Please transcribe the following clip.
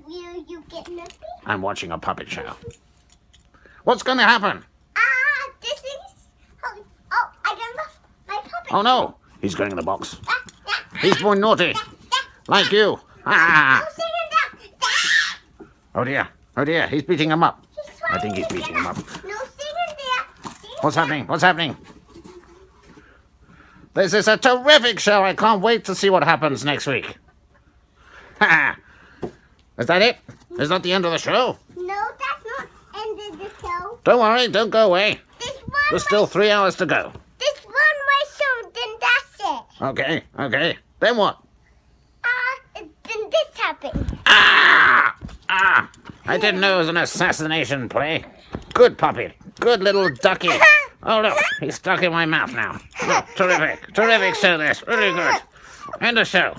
Will you get nippy? I'm watching a puppet show. What's going to happen? This is... Oh, I got my puppet. Oh no, he's going in the box. He's born naughty, like you. Oh dear, he's beating him up. I think he's beating him up. No singing there. What's happening? This is a terrific show. I can't wait to see what happens next week. Is that it? Is that the end of the show? No, that's not end of the show. Don't worry, don't go away. There's still 3 hours to go. This one more show, then that's it. Okay. Then what? Then this happened. I didn't know it was an assassination play. Good puppet. Good little ducky. Oh, look, he's stuck in my mouth now. Oh, terrific show this. Really good. End of show.